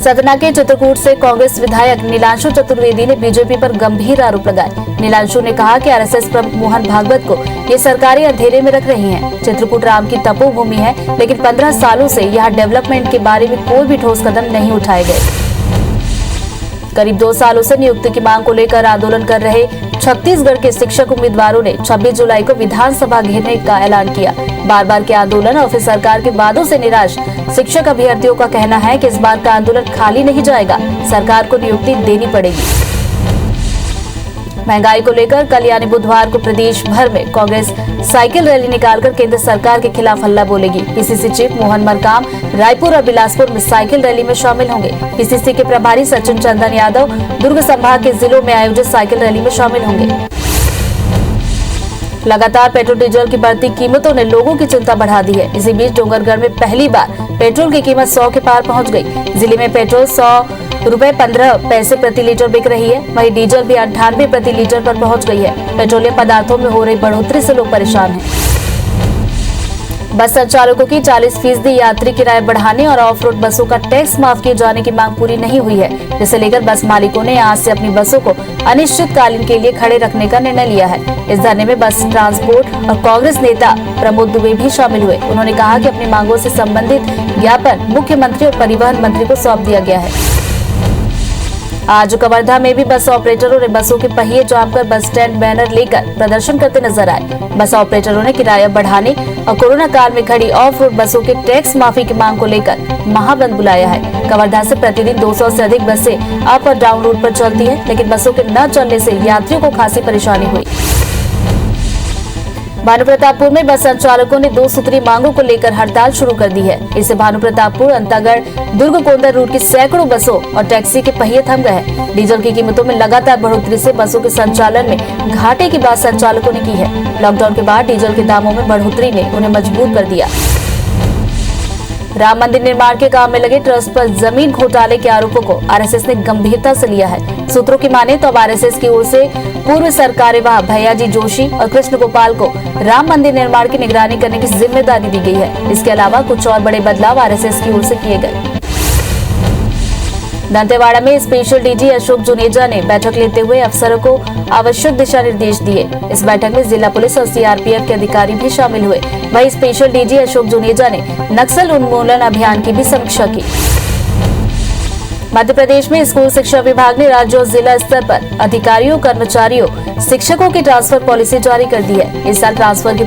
सतना के चित्रकूट से कांग्रेस विधायक नीलांशु चतुर्वेदी ने बीजेपी पर गंभीर आरोप लगाए। नीलांशु ने कहा कि आरएसएस प्रमुख मोहन भागवत को ये सरकारें अंधेरे में रख रही हैं। चित्रकूट राम की तपोभूमि है, लेकिन 15 सालों से यहाँ डेवलपमेंट के बारे में कोई भी ठोस कदम नहीं उठाए गए। करीब 2 सालों से नियुक्ति की मांग को लेकर आंदोलन कर रहे छत्तीसगढ़ के शिक्षक उम्मीदवारों ने 26 जुलाई को विधानसभा घेरने का ऐलान किया। बार बार के आंदोलन और फिर सरकार के वादों से निराश शिक्षक अभ्यर्थियों का कहना है कि इस बार का आंदोलन खाली नहीं जाएगा, सरकार को नियुक्ति देनी पड़ेगी। महंगाई को लेकर कल यानी बुधवार को प्रदेश भर में कांग्रेस साइकिल रैली निकालकर केंद्र सरकार के खिलाफ हल्ला बोलेगी। पीसीसी चीफ मोहन मरकाम रायपुर और बिलासपुर में साइकिल रैली में शामिल होंगे। पीसीसी के प्रभारी सचिन चंदन यादव दुर्ग संभाग के जिलों में आयोजित साइकिल रैली में शामिल होंगे। लगातार पेट्रोल डीजल की बढ़ती कीमतों ने लोगों की चिंता बढ़ा दी है। इसी बीच डोंगरगढ़ में पहली बार पेट्रोल की कीमत 100 के पार पहुंच गई। जिले में पेट्रोल 100 रुपए 15 पैसे प्रति लीटर बिक रही है, वहीं डीजल भी 98 प्रति लीटर पर पहुंच गई है। पेट्रोलियम पदार्थों में हो रही बढ़ोतरी से लोग परेशान हैं। बस संचालकों की 40% यात्री किराया बढ़ाने और ऑफ रोड बसों का टैक्स माफ किए जाने की मांग पूरी नहीं हुई है, जिसे लेकर बस मालिकों ने आज से अपनी बसों को अनिश्चितकालीन के लिए खड़े रखने का निर्णय लिया है। इस धरने में बस ट्रांसपोर्ट और कांग्रेस नेता प्रमोद दुबे भी शामिल हुए। उन्होंने कहा कि अपनी मांगों से संबंधित ज्ञापन मुख्यमंत्री और परिवहन मंत्री को सौंप दिया गया है। आज कवर्धा में भी बस ऑपरेटरों ने बसों के पहिए जामकर बस स्टैंड बैनर लेकर प्रदर्शन करते नजर आए। बस ऑपरेटरों ने किराया बढ़ाने और कोरोना काल में खड़ी ऑफ रोड बसों के टैक्स माफी की मांग को लेकर महाबंद बुलाया है। कवर्धा से प्रतिदिन 200 से अधिक बसें अप और डाउन रूट पर चलती है, लेकिन बसों के न चलने से यात्रियों को खासी परेशानी हुई। भानुप्रतापपुर में बस संचालकों ने 2 सूत्री मांगों को लेकर हड़ताल शुरू कर दी है। इससे भानुप्रतापपुर, अंतागढ़, दुर्ग कोंदर रूट की सैकड़ों बसों और टैक्सी के पहिए थम गए हैं। डीजल की कीमतों में लगातार बढ़ोतरी से बसों के संचालन में घाटे की बात संचालकों ने की है। लॉकडाउन के बाद डीजल के दामों में बढ़ोतरी ने उन्हें मजबूर कर दिया। राम मंदिर निर्माण के काम में लगे ट्रस्ट पर जमीन घोटाले के आरोपों को आरएसएस ने गंभीरता से लिया है। सूत्रों की माने तो अब आरएसएस की ओर से पूर्व सरकार्यवाह भैयाजी जोशी और कृष्ण गोपाल को राम मंदिर निर्माण की निगरानी करने की जिम्मेदारी दी गई है। इसके अलावा कुछ और बड़े बदलाव आरएसएस की ओर से किए गए। दंतेवाड़ा में स्पेशल डीजी अशोक जुनेजा ने बैठक लेते हुए अफसरों को आवश्यक दिशा निर्देश दिए। इस बैठक में जिला पुलिस और सीआरपीएफ के अधिकारी भी शामिल हुए। वहीं स्पेशल डीजी अशोक जुनेजा ने नक्सल उन्मूलन अभियान की भी समीक्षा की। मध्य प्रदेश में स्कूल शिक्षा विभाग ने राज्य और जिला स्तर पर अधिकारियों, कर्मचारियों, शिक्षकों की ट्रांसफर पॉलिसी जारी कर दी है। इस साल ट्रांसफर की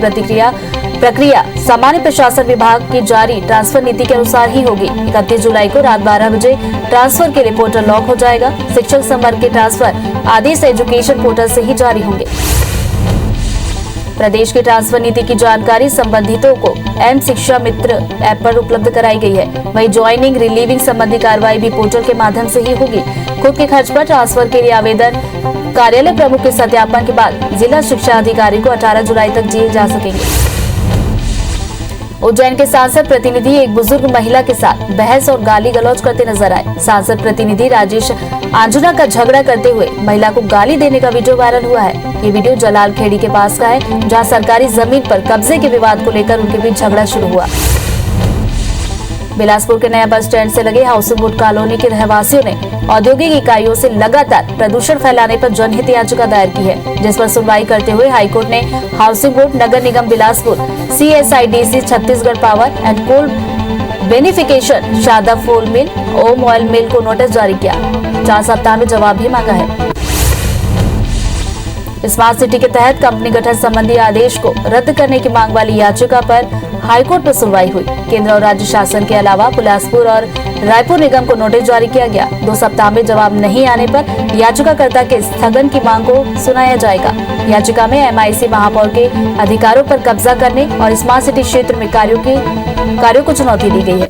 प्रक्रिया सामान्य प्रशासन विभाग की जारी ट्रांसफर नीति के अनुसार ही होगी। 31 जुलाई को रात 12 बजे ट्रांसफर के लिए पोर्टल लॉक हो जाएगा। शिक्षक संवर्ग के ट्रांसफर आदेश एजुकेशन पोर्टल से ही जारी होंगे। प्रदेश की ट्रांसफर नीति की जानकारी संबंधितों को एम शिक्षा मित्र ऐप पर उपलब्ध कराई गई है। वहीं ज्वाइनिंग, रिलीविंग संबंधी कार्रवाई भी पोर्टल के माध्यम से ही होगी। खुद के खर्च पर ट्रांसफर के लिए आवेदन कार्यालय प्रमुख के सत्यापन के बाद जिला शिक्षा अधिकारी को 18 जुलाई तक दिए जा सकेंगे। उज्जैन के सांसद प्रतिनिधि एक बुजुर्ग महिला के साथ बहस और गाली गलौज करते नजर आए। सांसद प्रतिनिधि राजेश आंजुना का झगड़ा करते हुए महिला को गाली देने का वीडियो वायरल हुआ है। ये वीडियो जलाल खेड़ी के पास का है, जहां सरकारी जमीन पर कब्जे के विवाद को लेकर उनके बीच झगड़ा शुरू हुआ। बिलासपुर के नया बस स्टैंड से लगे हाउसिंग बोर्ड कॉलोनी के रहवासियों ने औद्योगिक इकाइयों से लगातार प्रदूषण फैलाने पर जनहित याचिका दायर की है, जिस पर सुनवाई करते हुए हाईकोर्ट ने housing board, Nagar Nigam Bilaspur, CSIDC, Chhattisgarh power and coal beneficiation, शादा फोल मिल, ओम ऑयल मिल को नोटिस जारी किया। 4 सप्ताह में जवाब भी मांगा है। स्मार्ट सिटी के तहत कंपनी गठन संबंधी आदेश को रद्द करने की मांग वाली याचिका पर हाईकोर्ट में सुनवाई हुई। केंद्र और राज्य शासन के अलावा बिलासपुर और रायपुर निगम को नोटिस जारी किया गया। 2 सप्ताह में जवाब नहीं आने पर याचिकाकर्ता के स्थगन की मांग को सुनाया जाएगा। याचिका में MIC महापौर के अधिकारों पर कब्जा करने और स्मार्ट सिटी क्षेत्र में कार्यों को चुनौती दी गई है।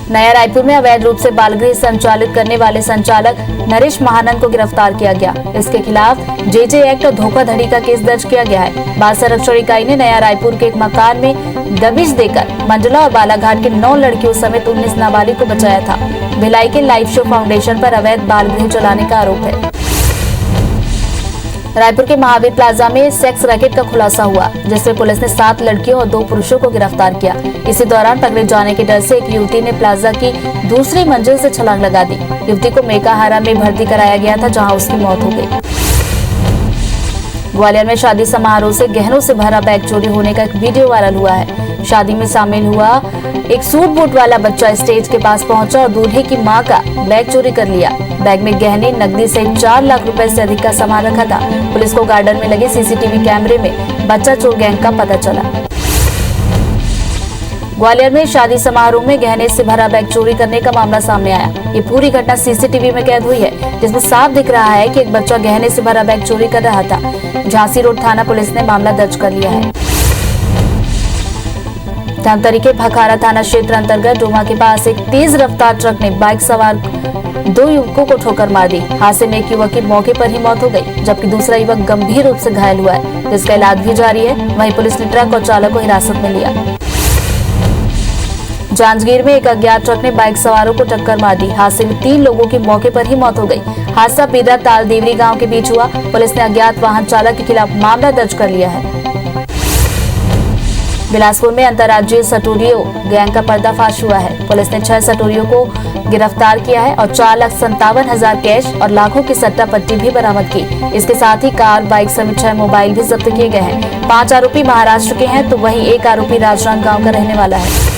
नया रायपुर में अवैध रूप से बालगृह संचालित करने वाले संचालक नरेश महानंद को गिरफ्तार किया गया। इसके खिलाफ JJ एक्ट और धोखाधड़ी का केस दर्ज किया गया है। बाल संरक्षण इकाई ने नया रायपुर के एक मकान में दबिश देकर मंडला और बालाघाट के 9 लड़कियों समेत 19 नाबालिग को बचाया था। भिलाई के लाइफ शो फाउंडेशन पर अवैध बालगृह चलाने का आरोप है। रायपुर के महावीर प्लाजा में सेक्स रैकेट का खुलासा हुआ, जिसमें पुलिस ने 7 लड़कियों और 2 पुरुषों को गिरफ्तार किया। इसी दौरान पकड़े जाने के डर से एक युवती ने प्लाजा की दूसरी मंजिल से छलांग लगा दी। युवती को मेकाहारा में भर्ती कराया गया था, जहां उसकी मौत हो गई। ग्वालियर में शादी समारोह से गहनों से भरा बैग चोरी होने का एक वीडियो वायरल हुआ है। शादी में शामिल हुआ एक सूट बूट वाला बच्चा स्टेज के पास पहुंचा और दूल्हे की मां का बैग चोरी कर लिया। बैग में गहने, नकदी सहित 4 लाख रुपए से अधिक का सामान रखा था। पुलिस को गार्डन में लगे CCTV कैमरे में बच्चा चोर गैंग का पता चला। ग्वालियर में शादी समारोह में गहने से भरा बैग चोरी करने का मामला सामने आया। ये पूरी घटना CCTV में कैद हुई है, जिसमें साफ दिख रहा है कि एक बच्चा गहने से भरा बैग चोरी कर रहा था। झांसी रोड थाना पुलिस ने मामला दर्ज कर लिया है। धमतरी के भखारा थाना क्षेत्र अंतर्गत डोमा के पास एक तेज रफ्तार ट्रक ने बाइक सवार 2 युवकों को ठोकर मार दी। हादसे में एक युवक की मौके पर ही मौत हो गई, जबकि दूसरा युवक गंभीर रूप से घायल हुआ है, जिसका इलाज भी जारी है। वहीं पुलिस ने ट्रक और चालक को हिरासत में लिया। जांजगीर में एक अज्ञात ट्रक ने बाइक सवारों को टक्कर मार दी। हादसे में 3 लोगों की मौके पर ही मौत हो गई। हादसा पीरा ताल देवरी गांव के बीच हुआ। पुलिस ने अज्ञात वाहन चालक के खिलाफ मामला दर्ज कर लिया है। बिलासपुर में अंतर्राज्यीय सटोरियों गैंग का पर्दाफाश हुआ है। पुलिस ने 6 सटोरियों को गिरफ्तार किया है और 4,57,000 कैश और लाखों की सट्टा पट्टी भी बरामद की। इसके साथ ही कार, बाइक समेत 6 मोबाइल भी जब्त किए गए हैं। 5 आरोपी महाराष्ट्र के हैं तो वहीं एक आरोपी राजनांद गांव का रहने वाला है।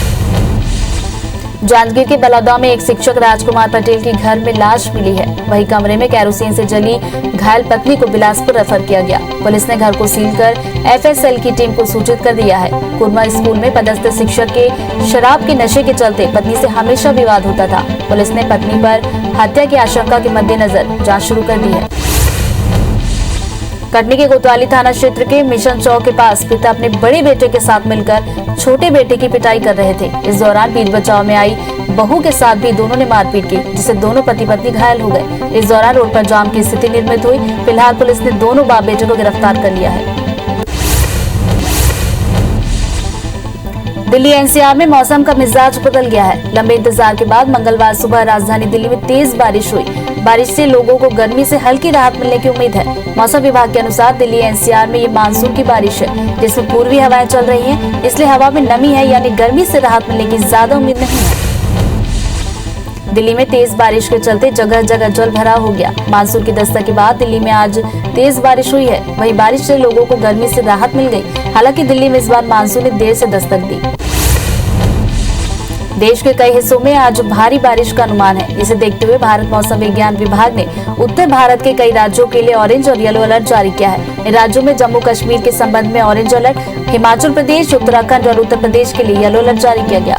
जांजगीर के बलौदा में एक शिक्षक राजकुमार पटेल की घर में लाश मिली है। वहीं कमरे में केरोसिन से जली घायल पत्नी को बिलासपुर रेफर किया गया। पुलिस ने घर को सील कर FSL की टीम को सूचित कर दिया है। कुरमा स्कूल में पदस्थ शिक्षक के शराब के नशे के चलते पत्नी से हमेशा विवाद होता था। पुलिस ने पत्नी पर हत्या की आशंका के मद्देनजर जाँच शुरू कर दी है। कटनी के कोतवाली थाना क्षेत्र के मिशन चौक के पास पिता अपने बड़े बेटे के साथ मिलकर छोटे बेटे की पिटाई कर रहे थे। इस दौरान बीच बचाव में आई बहू के साथ भी दोनों ने मारपीट की, जिससे दोनों पति पत्नी घायल हो गए। इस दौरान रोड पर जाम की स्थिति निर्मित हुई। फिलहाल पुलिस ने दोनों बाप बेटे को गिरफ्तार कर लिया है। दिल्ली NCR में मौसम का मिजाज बदल गया है। लंबे इंतजार के बाद मंगलवार सुबह राजधानी दिल्ली में तेज बारिश हुई। बारिश से लोगों को गर्मी से हल्की राहत मिलने की उम्मीद है। मौसम विभाग के अनुसार दिल्ली NCR में ये मानसून की बारिश है, जिसमें पूर्वी हवाएं चल रही हैं, इसलिए हवा में नमी है, यानी गर्मी से राहत मिलने की ज्यादा उम्मीद नहीं है। दिल्ली में तेज बारिश के चलते जगह जगह जल भराव हो गया। मानसून की दस्तक के बाद दिल्ली में आज तेज बारिश हुई है। वहीं बारिश से लोगों को गर्मी से राहत मिल गई। हालांकि दिल्ली में इस बार मानसून ने देर से दस्तक दी। देश के कई हिस्सों में आज भारी बारिश का अनुमान है। इसे देखते हुए भारत मौसम विज्ञान विभाग ने उत्तर भारत के कई राज्यों के लिए ऑरेंज और येलो अलर्ट जारी किया है। इन राज्यों में जम्मू कश्मीर के संबंध में ऑरेंज अलर्ट, हिमाचल प्रदेश, उत्तराखंड और उत्तर प्रदेश के लिए येलो अलर्ट जारी किया गया।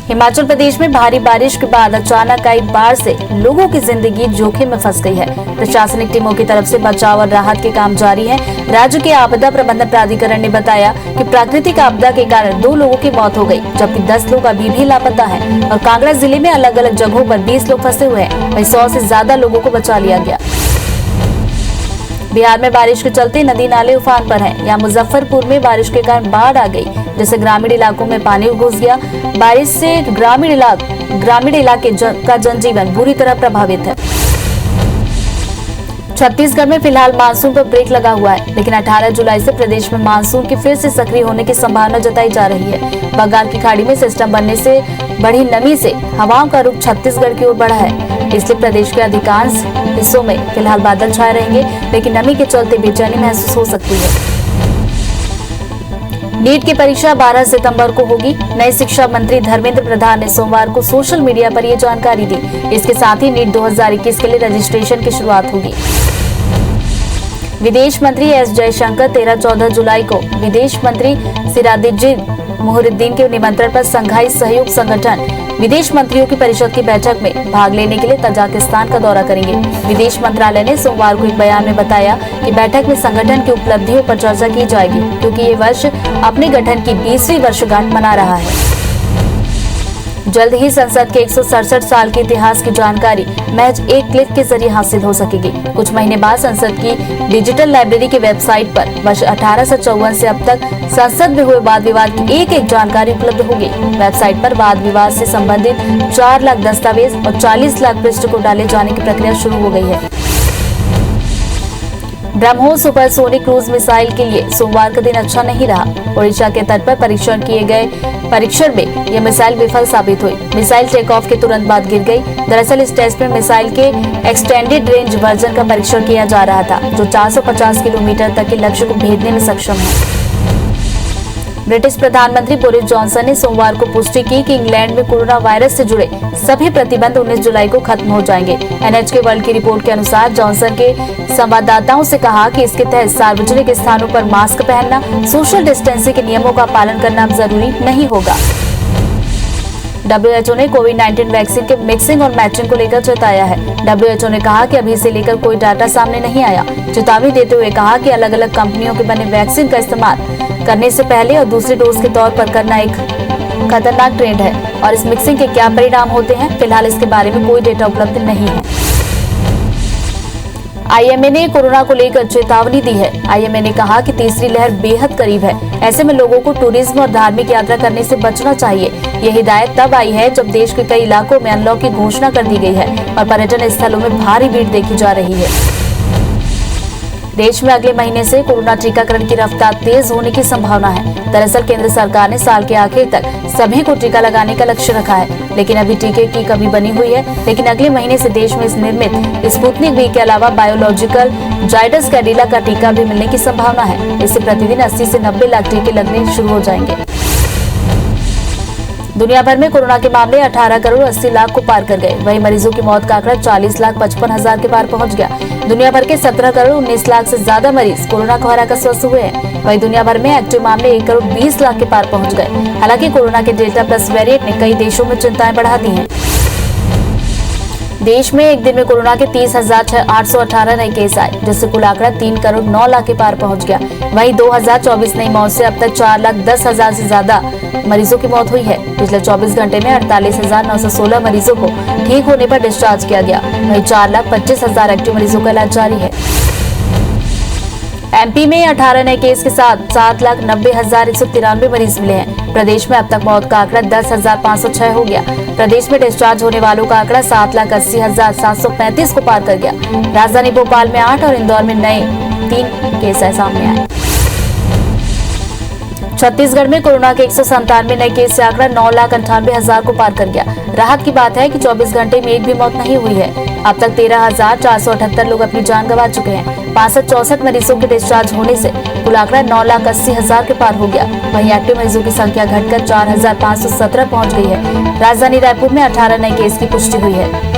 हिमाचल प्रदेश में भारी बारिश के बाद अचानक आई बाढ़ से लोगों की जिंदगी जोखिम में फंस गई है। प्रशासनिक टीमों की तरफ से बचाव और राहत के काम जारी है। राज्य के आपदा प्रबंधन प्राधिकरण ने बताया कि प्राकृतिक आपदा के कारण 2 लोगों की मौत हो गई, जबकि 10 लोग अभी भी लापता हैं और कांगड़ा जिले में अलग अलग जगहों पर 20 लोग फंसे हुए हैं। वहीं 100 से ज्यादा लोगों को बचा लिया गया। बिहार में बारिश के चलते नदी नाले उफान पर हैं। यहाँ मुजफ्फरपुर में बारिश के कारण बाढ़ आ गई, जिससे ग्रामीण इलाकों में पानी घुस गया। बारिश से ग्रामीण इलाके का जनजीवन बुरी तरह प्रभावित है। छत्तीसगढ़ में फिलहाल मानसून पर ब्रेक लगा हुआ है, लेकिन 18 जुलाई से प्रदेश में मानसून के फिर से सक्रिय होने की संभावना जताई जा रही है। बंगाल की खाड़ी में सिस्टम बनने से बढ़ी नमी से हवाओं का रुख छत्तीसगढ़ की ओर बढ़ा है, इसलिए प्रदेश के अधिकांश हिस्सों में फिलहाल बादल छाए रहेंगे, लेकिन नमी के चलते बेचैनी महसूस हो सकती है। नीट की परीक्षा 12 सितंबर को होगी। नए शिक्षा मंत्री धर्मेंद्र प्रधान ने सोमवार को सोशल मीडिया पर यह जानकारी दी। इसके साथ ही नीट 2021 के लिए रजिस्ट्रेशन की शुरुआत होगी। विदेश मंत्री S जयशंकर 13-14 जुलाई को विदेश मंत्री सिराजुद्दीन मुहरिद्दीन के निमंत्रण पर संघाई सहयोग संगठन विदेश मंत्रियों की परिषद की बैठक में भाग लेने के लिए तजाकिस्तान का दौरा करेंगे। विदेश मंत्रालय ने सोमवार को एक बयान में बताया कि बैठक में संगठन की उपलब्धियों पर चर्चा की जाएगी, क्योंकि ये वर्ष अपने गठन की 20वीं वर्षगांठ मना रहा है। जल्द ही संसद के 167 साल के इतिहास की जानकारी महज एक क्लिक के जरिए हासिल हो सकेगी। कुछ महीने बाद संसद की डिजिटल लाइब्रेरी की वेबसाइट पर वर्ष 1854 से अब तक संसद में हुए वाद विवाद की एक जानकारी उपलब्ध होगी। वेबसाइट पर वाद विवाद से संबंधित 4 लाख दस्तावेज और 40 लाख पृष्ठ को डाले जाने की प्रक्रिया शुरू हो गई है। ब्रह्मोस सुपरसोनिक क्रूज मिसाइल के लिए सोमवार का दिन अच्छा नहीं रहा। ओडिशा के तट पर परीक्षण किए गए परीक्षण में यह मिसाइल विफल साबित हुई। मिसाइल टेक ऑफ के तुरंत बाद गिर गई। दरअसल इस टेस्ट में मिसाइल के एक्सटेंडेड रेंज वर्जन का परीक्षण किया जा रहा था, जो 450 किलोमीटर तक के लक्ष्य को भेदने में सक्षम है। ब्रिटिश प्रधानमंत्री बोरिस जॉनसन ने सोमवार को पुष्टि की कि इंग्लैंड में कोरोना वायरस से जुड़े सभी प्रतिबंध 19 जुलाई को खत्म हो जाएंगे। NHK वर्ल्ड की रिपोर्ट के अनुसार जॉनसन के संवाददाताओं से कहा कि इसके तहत सार्वजनिक स्थानों पर मास्क पहनना, सोशल डिस्टेंसिंग के नियमों का पालन करना अब जरूरी नहीं होगा। WHO ने कोविड-19 वैक्सीन के मिक्सिंग और मैचिंग को लेकर चेताया है। WHO ने कहा कि अभी से लेकर कोई डाटा सामने नहीं आया। चेतावनी देते हुए कहा कि अलग अलग कंपनियों के बने वैक्सीन का इस्तेमाल करने से पहले और दूसरी डोज के तौर पर करना एक खतरनाक ट्रेंड है और इस मिक्सिंग के क्या परिणाम होते हैं, फिलहाल इसके बारे में कोई डेटा उपलब्ध नहीं है। IMA ने कोरोना को लेकर चेतावनी दी है। IMA ने कहा कि तीसरी लहर बेहद करीब है। ऐसे में लोगों को टूरिज्म और धार्मिक यात्रा करने से बचना चाहिए। यह हिदायत तब आई है जब देश के कई इलाकों में अनलॉक की घोषणा कर दी गई है और पर्यटन स्थलों में भारी भीड़ देखी जा रही है। देश में अगले महीने से कोरोना टीकाकरण की रफ्तार तेज होने की संभावना है। दरअसल केंद्र सरकार ने साल के आखिर तक सभी को टीका लगाने का लक्ष्य रखा है, लेकिन अभी टीके की कमी बनी हुई है। लेकिन अगले महीने से देश में निर्मित स्पुतनिक वी के अलावा बायोलॉजिकल जाइडस कैडिला का टीका भी मिलने की संभावना है। इससे प्रतिदिन 80 से 90 लाख टीके लगने शुरू हो जाएंगे। दुनिया भर में कोरोना के मामले 18 करोड़ 80 लाख को पार कर गए। वहीं मरीजों की मौत का आंकड़ा 40 लाख 55 हजार के पार पहुंच गया। दुनिया भर के 17 करोड़ 19 लाख से ज्यादा मरीज कोरोना को हराकर स्वस्थ हुए हैं। वहीं दुनिया भर में एक्टिव मामले 1 करोड़ 20 लाख के पार पहुंच गए। हालांकि कोरोना के डेल्टा प्लस वेरिएंट ने कई देशों में चिंताएं बढ़ा दी हैं। देश में एक दिन में कोरोना के 30,818 नए केस आए, जिससे कुल आंकड़ा 3 करोड़ 9 लाख के पार पहुंच गया। वहीं 2024 नई मौत से अब तक 4,10,000 से ज्यादा मरीजों की मौत हुई है। पिछले 24 घंटे में 48,916 मरीजों को ठीक होने पर डिस्चार्ज किया गया। वहीं 4,25,000 एक्टिव मरीजों का इलाज जारी है। एमपी में 18 नए केस के साथ 7,90,193 मरीज मिले हैं। प्रदेश में अब तक मौत का आंकड़ा 10,506 हो गया। प्रदेश में डिस्चार्ज होने वालों का आंकड़ा 7,80,735 को पार कर गया। राजधानी भोपाल में 8 और इंदौर में नए 3 केस सामने आए। छत्तीसगढ़ में कोरोना के 197 नए केस से आंकड़ा 9,98,000 को पार कर गया। राहत की बात है कि 24 घंटे में एक भी मौत नहीं हुई है। अब तक 13,478 लोग अपनी जान गंवा चुके हैं। 6564 मरीजों के डिस्चार्ज होने से कुल आंकड़ा 9,80,000 के पार हो गया। वहीं एक्टिव मरीजों की संख्या घटकर 4,517 पहुंच गई है। राजधानी रायपुर में 18 नए केस की पुष्टि हुई है।